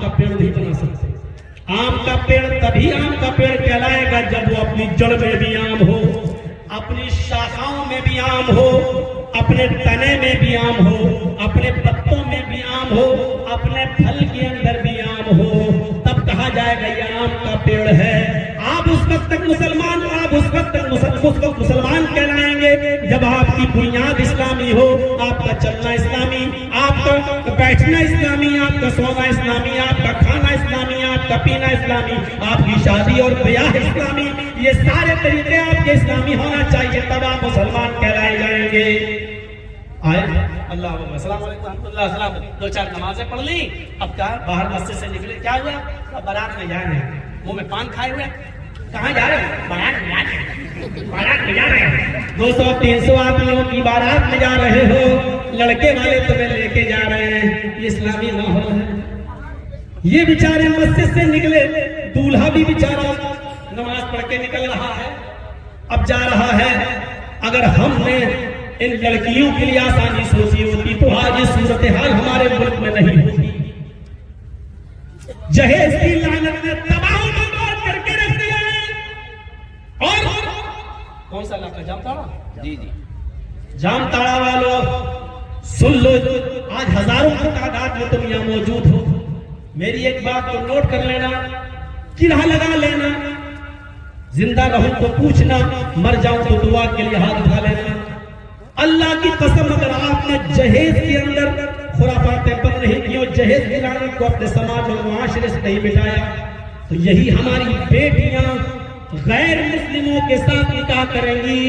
का पेड़ नहीं बना सकते। आम का पेड़ तभी आम का पेड़ कहलाएगा जब वो अपनी जड़ में भी आम हो, अपनी शाखाओं में भी आम हो, अपने तने में भी आम हो, अपने पत्तों में भी आम हो, अपने फल के अंदर भी आम हो, तब कहा जाएगा ये आम का पेड़ है। आप उस वक्त तक मुसलमान कहलाएंगे जब आपकी बुनियाद इस्लामी हो, आपका चलना इस्लामी, आपका बैठना इस्लामी, आपका सोना इस्लामी, आपका खाना इस्लामी, आपका पीना इस्लामी, आपकी शादी और ब्याह इस्लामी, ये सारे तरीके आपके इस्लामी होना चाहिए, तब आप मुसलमान कहलाए जाएंगे। आए अल्लाह सलाम, दो चार नमाजें पढ़ ली, अब क्या बाहर मस्जिद से निकले, क्या हुआ? अब बारात में जा रहे हैं, मुंह में पान खाए हुए, कहाँ जा रहे हैं? बारात में जा रहे हैं। 200-300 आदमियों की बारात में जा रहे हो, लड़के वाले तुम्हें लेके जा रहे हैं, ये इस्लामी माहौल है। ये बेचारे मस्जिद से निकले, दूल्हा भी बेचारा नमाज पढ़ के निकल रहा है, अब जा रहा है। अगर हमने इन लड़कियों के लिए आसानी सोची होती तो आज ये सूरत हाल हमारे मुल्क में नहीं होती। जहेज की लानत ने तबाह बर्बाद करके रख दिया है। और कौन सा इलाका? जामताड़ा। जी जामताड़ा वालों सुन लो, आज हजारों की तादाद में तुम यहाँ मौजूद हो। मेरी एक बात तो नोट कर लेना, किला लगा लेना, जिंदा रहूं तो पूछना, मर जाऊं तो दुआ के लिए हाथ उठा लेना। अल्लाह की कसम, अगर आपने जहेज के अंदर खुराफातें बंद नहीं की और जहेज की लानत को अपने समाज और मुआशरे से नहीं मिटाया, तो यही हमारी बेटियां गैर मुस्लिमों के साथ निकाह करेंगी।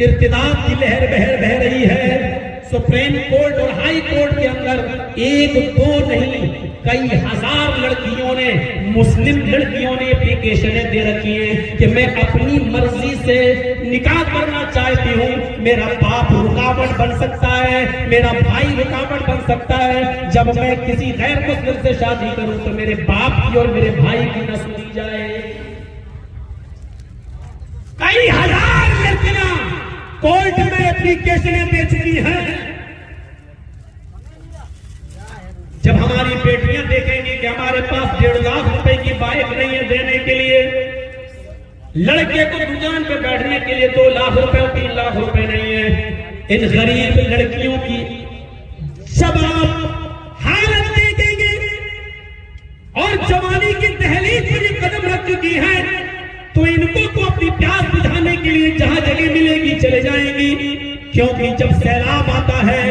इर्तिदाद की लहर बह रही है। सुप्रीम कोर्ट और हाई कोर्ट के अंदर एक दो नहीं, कई हजार लड़कियों ने, मुस्लिम लड़कियों ने एप्लीकेशनें दे रखी हैं कि मैं अपनी मर्जी से निकाह करना चाहती हूँ, मेरा बाप रुकावट बन सकता है, मेरा भाई रुकावट बन सकता है। जब मैं किसी गैर मुस्लिम से शादी करूं तो मेरे बाप की और मेरे भाई की न सुनी जाए। कई हजार लड़कियां कोर्ट में एप्लीकेशनें दे चुकी हैं। जब हमारी बेटियां देखेंगी कि हमारे पास 1.5 लाख रुपए की बाइक नहीं है देने के लिए, लड़के को दुकान पे बैठने के लिए 2 लाख रुपए और 3 लाख रुपए नहीं है, इन गरीब लड़कियों की जब आप हालत देखेंगे और जवानी की दहलीज पर ये कदम रख चुकी है, तो इनको तो अपनी प्यास बुझाने के लिए जहां जगह मिलेगी चले जाएंगी। क्योंकि जब सैलाब आता है,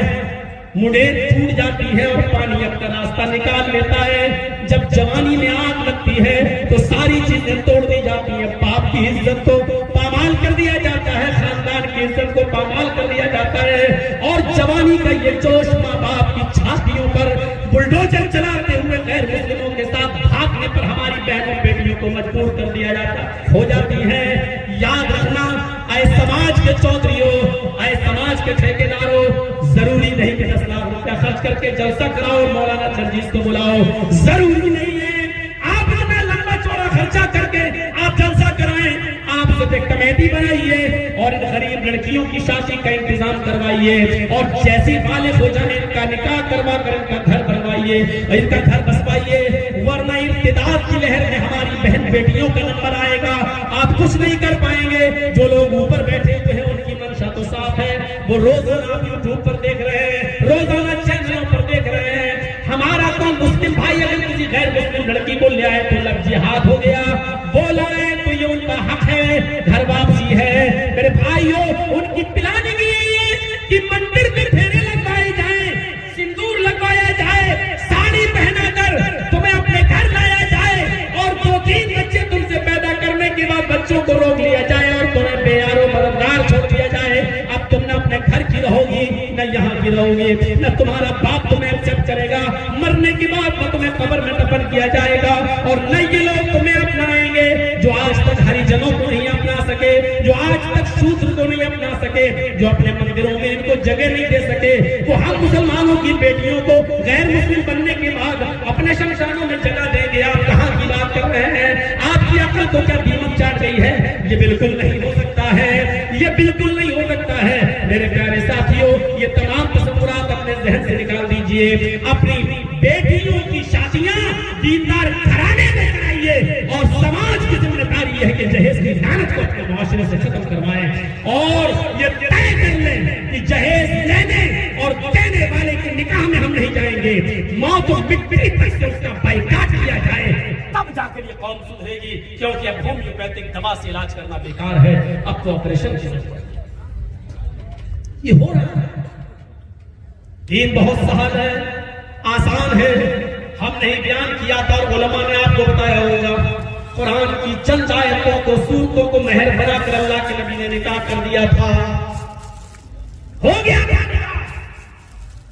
मुंडेर टूट जाती है और पानी अपना रास्ता निकाल लेता है। जब जवानी में आग लगती है तो सारी चीजें तोड़ दी जाती है। बाप की इज्जत को पामाल कर दिया जाता है, खानदान की इज्जत को पामाल कर दिया जाता है। और जवानी का ये जोश माँ बाप की छातियों पर बुलडोजर चलाते हुए गैर मुस्लिमों के साथ भागने पर हमारी बहनों बेटियों को मजबूर कर दिया जाता हो जाती है। याद रखना, ऐ समाज के चौधरियों, ऐ समाज के ठेकेदारों, जरूरी नहीं कि 10 लाख रुपया खर्च करके जलसा कराओ, मौलाना चंजीज को बुलाओ, जरूरी नहीं है आप इतना लंबा चौड़ा खर्चा करके आप जलसा कराएं। आप सब एक कमेटी बनाइए और इन गरीब लड़कियों की शादी का इंतजाम करवाइए और जैसी बालिग हो जाए इनका निकाह करवा कर इनका घर बनवाइए, इनका घर बसवाइए, वरना इर्तिदाद की लहर में हमारी बहन बेटियों का नंबर आएगा। आप कुछ नहीं कर पाएंगे। जो लोग ऊपर बैठे हुए हैं उनकी मंशा तो साफ है, वो रोजाना यूट्यूब पर देख रहे हैं, रोजाना चैनलों पर देख रहे हैं। हमारा तो मुस्लिम भाई अगर किसी गैर मुस्लिम लड़की को ले आए तो लग जिहाद हो गया, बोला है तो ये उनका हक है, घर वापसी है। मेरे भाइयों, उनकी प्लानिंग कि मंदिर में फेरे लगवाए जाए, सिंदूर लगवाया जाए, साड़ी पहनाकर तुम्हें अपने घर लाया जाए और 2-3 बच्चे तुमसे पैदा करने के बाद बच्चों को रोक लिया जाए और तुम्हें बेयारो मददगार छोड़ दिया जाए। अब तुम न अपने घर की रहोगी न यहाँ की रहोगी, न तुम्हारा बाप तुम्हें एक्सेप्ट करेगा, मरने के बाद न तुम्हें कब्र में दफन किया जाएगा और न ये लोग तुम्हें अपनाएंगे जो आज तक हरिजनों को नहीं अपना सके, जो आज तक शूद्र को नहीं अपना सके, जो अपने मंदिरों में इनको जगह नहीं दे सके। वो हम मुसलमानों की बेटियों को गैर मुस्लिम बनने के बाद अपने शमशानों में जगह देंगे। आप कहाँ की बात कर रहे हैं? आपकी अकल को क्या दीमक चाट गई है? ये बिल्कुल नहीं हो सकता है, ये बिल्कुल नहीं हो सकता है। मेरे प्यारे साथियों, ये तमाम तस्वुरात अपने जहन से निकाल दीजिए। अपनी बेटियों की शादियां दीनदार घराने में कराइए और समाज की जिम्मेदारी यह है कि जहेज की लानत को अपने मुआशरे से खत्म करवाएं और ये तय कर लें कि जहेज लेने और देने वाले के निकाह में हम नहीं जाएंगे, मौत और मिट्टी तक से उसका बाइकाट किया जाए, तब जाकर ये कौम सुधरेगी। क्योंकि अब होम्योपैथिक दवा से इलाज करना बेकार है, अब तो ऑपरेशन की जरूरत है। ये हो रहा है। दीन बहुत सहज है, आसान है। हमने ही बयान किया था और उलमा ने आपको बताया होगा, कुरान की चंद आयतों को, सूरतों को मेहर बनाकर अल्लाह के नबी ने निकाह कर दिया था। हो गया,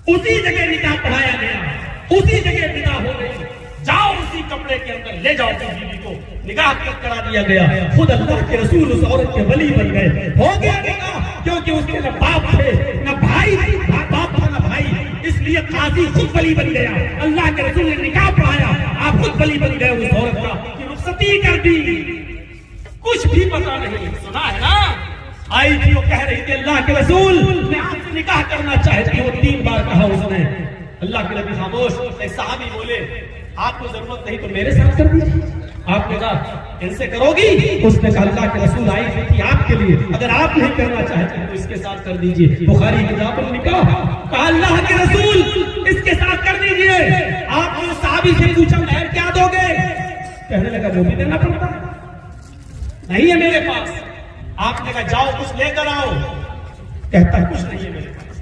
उसी जगह निकाह पढ़ाया गया, उसी जगह विदा हो गई। जाओ उसी कपड़े के अंदर ले जाओ बीवी को, निकाह करा दिया गया। खुद अल्लाह के रसूल उस औरत के वली बन गए। हो गया निकाह, क्योंकि उसके न बाप थे न भाई, बाप था न भाई, इसलिए काजी खुद वली बन गया। अल्लाह के रसूल ने निकाह पढ़ाया, आप खुद वली बन गए उस औरत का, कि रुखसती कर दी। कुछ भी पता नहीं, सुना है ना? आई थी, वो कह रही थी अल्लाह के रसूल मैं आपसे निकाह करना चाहती हूँ। 3 बार कहा उसने। अल्लाह के नबी खामोश। एक सहाबी बोले आपको जरूरत नहीं तो मेरे साथ कर दीजिए। आपने कहा इनसे करोगी? उसने कहा अल्लाह के रसूल आई थी आपके लिए, अगर आप नहीं करना चाहते तो इसके साथ कर दीजिए। बुखारी किताब में निकाह। कहा अल्लाह के रसूल इसके साथ कर दीजिए। आपने सहाबी से पूछा मेहर क्या दोगे? कहने लगा वो भी देना पड़ता नहीं है मेरे पास। आपने कहा जाओ कुछ लेकर आओ। कहता है कुछ नहीं है मेरे पास।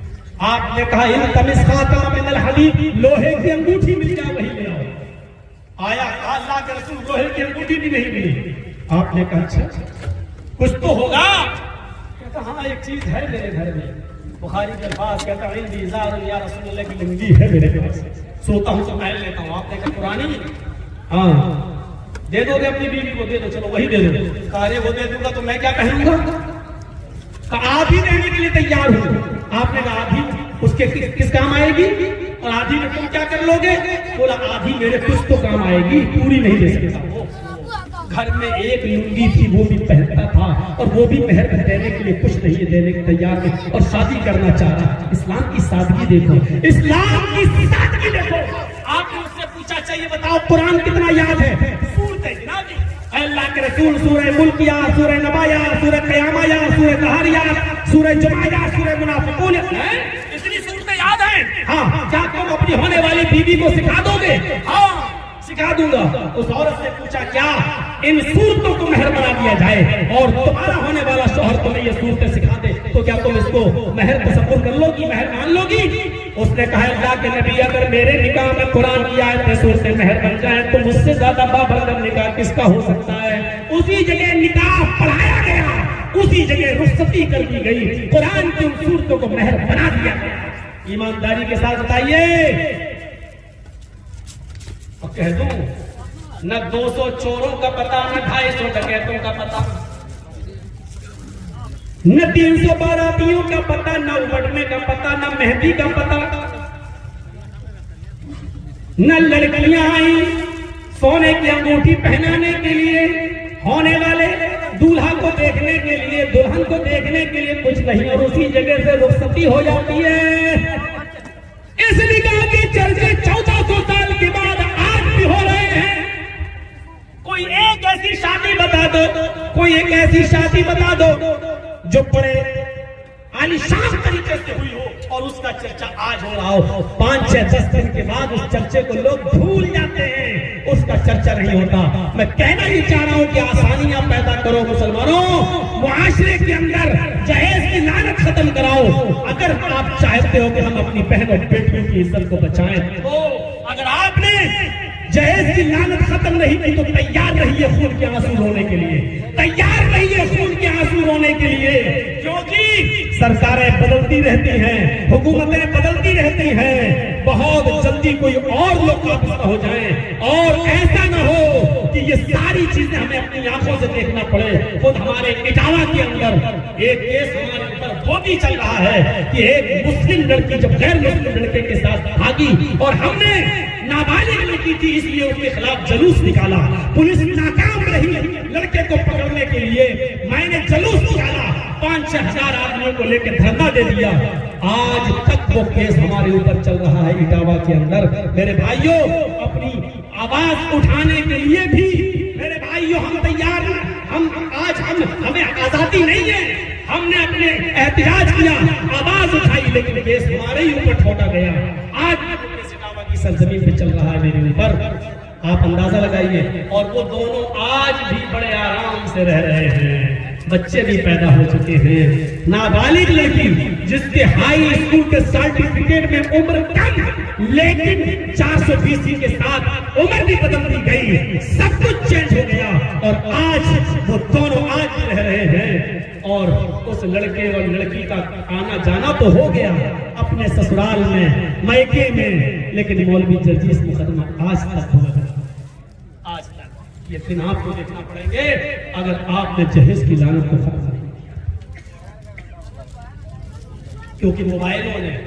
आपने कहा इन तमिस खाता मिनल हदीद, लोहे की अंगूठी मिल जाए वही ले आओ। आया, अल्लाह के रसूल लोहे की अंगूठी भी नहीं मिली। आपने कहा अच्छा कुछ तो होगा। कहता हाँ एक चीज है मेरे घर में। बुखारी के पास कहता इंदी इज़ार या रसूलुल्लाह की लुंगी है मेरे पास, सोता हूं तो पहन लेता हूं। आपने कहा पुरानी? हाँ दे दोगे अपनी बीवी को? दे दो, चलो वही दे दो। अरे वो दे दूंगा तो मैं क्या पहनूंगा? आधी देने के लिए तैयार हूं। आपने कहा आधी उसके किस काम आएगी और आधी में तुम क्या कर लोगे? बोला आधी मेरे कुछ तो काम आएगी, पूरी नहीं दे सकता। घर में एक लुंगी थी वो भी पहनता था और वो भी मेहर देने के लिए कुछ नहीं देने के तैयार नहीं और शादी करना चाह रहा। इस्लाम की सादगी देखो, इस्लाम की सादगी देखो। आपने उससे पूछा चाहिए बताओ कुरान कितना याद है? सूरत है जनाब। अल्लाह के रसूल सूरह मुल्क याद, सूरह नबा याद, सूरह क़यामा याद, सूरह कहर याद, सूरह जुमा याद, सूरह मुनाफिकून इतनी सूरतें याद हैं। हाँ क्या तुम अपनी होने वाली बीवी को सिखा दोगे? हाँ सिखा दूंगा। उस औरत से पूछा क्या इन सूरतों को मेहर बना दिया जाए और तुम्हारा होने वाला शौहर तुम्हें ये सूरतें सिखा दे तो क्या तुम इसको मेहर तसव्वुर कर लोगी, मेहर मान लोगी? उसने कहा अल्लाह के नबी अगर मेरे निकाह में कुरान की आयतें सूरतें मेहर बन जाए तो मुझसे ज्यादा बाबरकत निकाह किसका हो सकता है? उसी जगह निकाह पढ़ाया गया, उसी जगह रुखसती कर दी गई, कुरान की उन सूरतों को मेहर बना दिया गया। ईमानदारी के साथ बताइए और कह दूं न 200 चोरों का पता, न 250 डकैतों का पता, न 300 बारातियों का पता, न उमड़ने का पता, न मेहंदी का पता, न लड़कियां आई सोने की अंगूठी पहनाने के लिए, होने वाले दूल्हा को देखने के लिए, दुल्हन को देखने के लिए कुछ नहीं और उसी जगह से रुखसती हो जाती है। इस निकाह के चर्चे 1400 साल के बाद आज भी हो रहे हैं। कोई एक ऐसी शादी बता दो, कोई एक ऐसी शादी बता दो जो बड़े आलिशान तरीके से हुई हो और उसका चर्चा आज हो रहा हो। 5-6-10 दिन के बाद उस चर्चे को लोग भूल जाते हैं, उसका चर्चा नहीं होता। मैं कहना ही चाह रहा हूं कि आसानियां पैदा करो मुसलमानों, मुआशरे के अंदर जहेज की लानत खत्म कराओ। अगर आप चाहते हो कि हम अपनी बहन और बेटियों की इज्जत को बचाएं तो अगर आपने जहेज की लानत खत्म नहीं की तो तैयार रहिए खून के आंसू रोने के लिए, तैयार रहिए खून के आंसू रोने के लिए। क्योंकि सरकारें बदलती रहती हैं, हुकूमतें बदलती रहती हैं, बहुत जल्दी कोई और लोग वापस हो जाएं और ऐसा न हो कि ये सारी चीजें हमें अपनी आंखों से देखना पड़े। खुद हमारे इटावा के अंदर एक केस हमारे ऊपर वो भी चल रहा है कि एक मुस्लिम लड़की जब गैर मुस्लिम लड़के के साथ भागी और हमने नाबालिग लड़की थी इसलिए उसके खिलाफ जुलूस निकाला, पुलिस नाकाम रही लड़के को पकड़ने के लिए, मैंने जुलूस निकाला, 5-6 हजार आदमियों को लेकर धरना दे दिया। आज तक वो केस हमारे ऊपर चल रहा है इटावा के अंदर। मेरे भाइयों अपनी आवाज उठाने के लिए भी मेरे भाइयों हम तैयार हैं। हमें आजादी नहीं है, हमने अपने एहतियाज किया, आवाज उठाई, लेकिन केस हमारे ही ऊपर ठोका गया। आज सिटावा की सरजमीन पे चल रहा है मेरे ऊपर, आप अंदाजा लगाइए। और वो दोनों आज भी बड़े आराम से रह रहे हैं, बच्चे भी पैदा हो चुके हैं। नाबालिग लड़की जिसके हाई स्कूल के सर्टिफिकेट में उम्र कम, लेकिन 420 के साथ उम्र भी बदल दी गई, सब कुछ चेंज हो गया और आज वो दोनों आज भी रह रहे हैं। और उस लड़के और लड़की का आना जाना तो हो गया अपने ससुराल में, मायके में, लेकिन मौलवी जर्जीस मुकदमा आज तक हो गया, आज तक। ये दिन आपको देखना पड़ेंगे अगर आपने जहेज की लानत को खत्म नहीं किया, क्योंकि मोबाइलों ने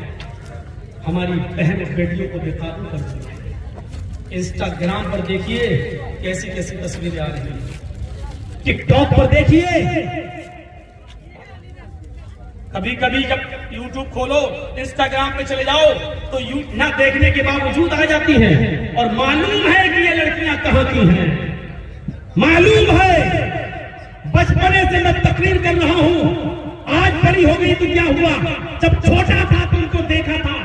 हमारी बहन बेटियों को बेकाबू कर दिया। इंस्टाग्राम पर देखिए कैसी कैसी तस्वीरें आ रही हैं, टिकटॉक पर देखिए, कभी कभी जब यूट्यूब खोलो, इंस्टाग्राम पे चले जाओ तो ना देखने के बावजूद आ जाती हैं। और मालूम है कि ये लड़कियां कहां की हैं, मालूम है। बचपने से मैं तकरीर कर रहा हूं, आज बड़ी हो गई तो क्या हुआ, जब छोटा था तुमको देखा था।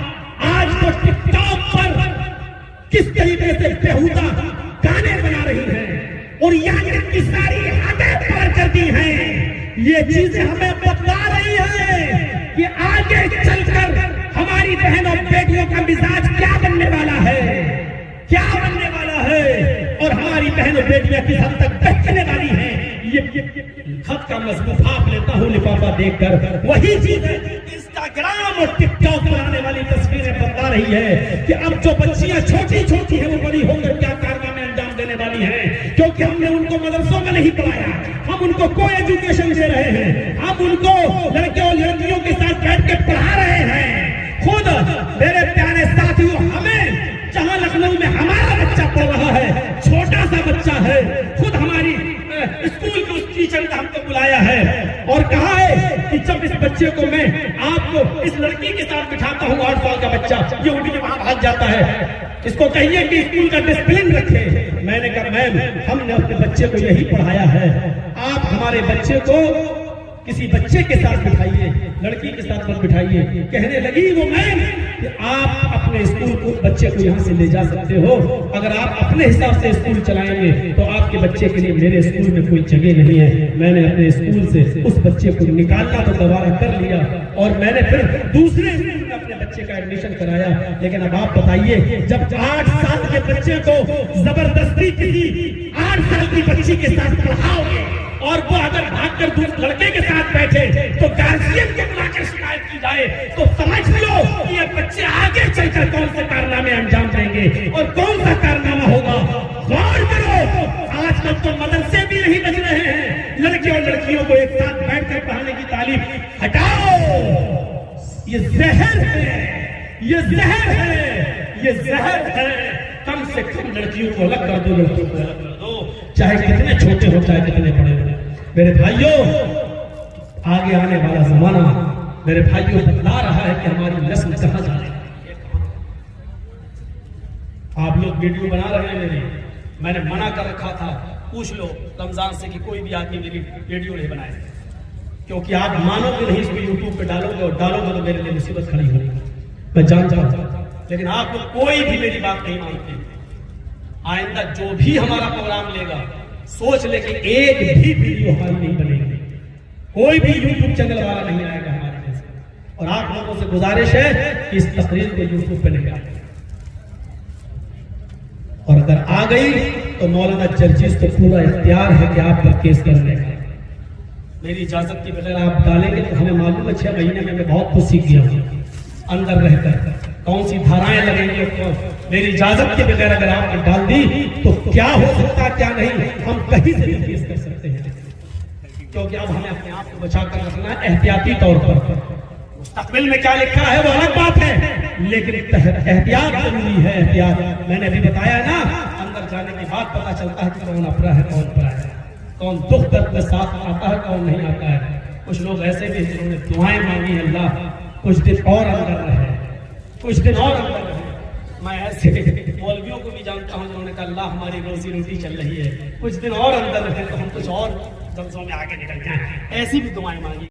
आज तो टिकटॉक पर किस तरीके से बेहुदा गाने बना रही हैं और यहाँ की सारी हदें पार कर दी हैं। ये चीजें हमें बता रही है कि आगे चलकर हमारी बहन और बेटियों का मिजाज क्या बनने वाला है, क्या बनने वाला है, और हमारी बहन और बेटियां किस हद तक बचने वाली हैं। ये खत का मजबूत आप लेता हूं लिफाफा देखकर, वही चीज है इंस्टाग्राम और टिकटॉक पर आने वाली तस्वीरें बता रही है कि अब जो बच्चियां छोटी छोटी हैं वो बड़ी होकर क्या कारनामे अंजाम देने वाली हैं। क्योंकि हमने उनको मदरसों में नहीं पढ़ाया, हम उनको को एजुकेशन दे रहे हैं, हम उनको लड़के और लड़कियों के साथ बैठ के पढ़ा रहे हैं। खुद मेरे प्यारे साथियों, हमें जहां लखनऊ में हमारा बच्चा पढ़ रहा है, छोटा सा बच्चा है, खुद हमारी स्कूल के उस टीचर ने हमको बुलाया है और कहा है कि जब इस बच्चे को मैं आपको इस लड़की के साथ बिठाता हूँ, 8 साल का बच्चा, ये उठ के वहां भाग जाता है, इसको कहिए कि स्कूल का डिसिप्लिन रखे। मैंने कहा मैम, हमने अपने बच्चे को यही पढ़ाया है, आप हमारे बच्चे को किसी बच्चे के साथ बिठाइए, लड़की के साथ मत बिठाइए। कहने लगी वो मैम कि आप अपने स्कूल को बच्चे को यहाँ से ले जा सकते हो, अगर आप अपने हिसाब से स्कूल चलाएंगे तो आपके बच्चे के लिए मेरे स्कूल में कोई जगह नहीं है। मैंने अपने स्कूल से उस बच्चे को निकालना तो दोबारा कर लिया और मैंने फिर दूसरे स्कूल में अपने बच्चे का एडमिशन कराया। लेकिन अब आप बताइए, जब 8 साल के बच्चे को जबरदस्ती किसी 8 साल की बच्ची के साथ पढ़ाओगे और वो अगर भागकर दूसरे लड़के के साथ बैठे तो गार्जियन को बुलाकर शिकायत की जाए, तो समझ लो कि ये बच्चे आगे चलकर कौन से कारनामे अंजाम देंगे और कौन सा कारनामा होगा। गौर करो, आजकल तो मदरसे भी नहीं बच रहे हैं, लड़के और लड़कियों को एक साथ बैठकर पढ़ाने की तालीम हटाओ। ये जहर है, ये जहर है, ये जहर है। कम से कम लड़कियों को अलग कर दो, लड़कियों को अलग कर दो, चाहे कितने छोटे हो चाहे कितने बड़े हो। मेरे भाइयों, आगे आने वाला जमाना मेरे भाइयों बता रहा है कि हमारी नस्ल कहां जा रही है। आप लोग वीडियो बना रहे हैं मेरी, मैंने मना कर रखा था, पूछ लो रमजान से कि कोई भी आदमी मेरी वीडियो नहीं बनाए, क्योंकि आप मानोगे नहीं, इसको यूट्यूब पे डालोगे और डालोगे तो मेरे लिए मुसीबत खड़ी होगी, मैं जानता हूं। लेकिन आप लोग कोई भी मेरी बात नहीं मानते। आइंदा जो भी हमारा प्रोग्राम लेगा, सोच ले कि एक भी वीडियो हमारी नहीं बनेगी, कोई भी यूट्यूब चैनल वाला नहीं आएगा हमारे देश में। और आप लोगों से गुजारिश है कि इस तकरीर को यूट्यूब पे नहीं आए, और अगर आ गई तो मौलाना जर्जीस को पूरा इख्तियार है कि आप पर केस करने का। मेरी इजाजत के बगैर आप डालेंगे तो हमें मालूम है 6 महीने में मैं बहुत कुछ सीख गया हूं अंदर रहकर, कौन सी धाराएं लगेंगी। मेरी इजाजत के बगैर अगर आपने डाल दी तो क्या हो सकता क्या नहीं, हम कहीं से भी केस कर सकते हैं। क्योंकि अब हमें अपने आप को बचा कर रखना है एहतियाती तौर पर। मुस्तकबिल में क्या लिखा है वो अलग बात है, लेकिन एहतियात जरूरी है। एहतियात मैंने अभी बताया ना, अंदर जाने के बाद पता चलता है कि कौन अपरा है कौन परा है, कौन दुख दर्द में साथ आता है कौन नहीं आता है। कुछ लोग ऐसे भी जिन्होंने दुआएं मांगी, अल्लाह कुछ दिन और अंदर रहे, कुछ दिन और अंदर रहे। मैं ऐसे मौलवियों को भी जानता हूँ जिन्होंने कहा अल्लाह हमारी रोजी रोटी चल रही है, कुछ दिन और अंदर रहे तो हम कुछ और जलसों में आगे निकल जाए, ऐसी भी दुआएं मांगी।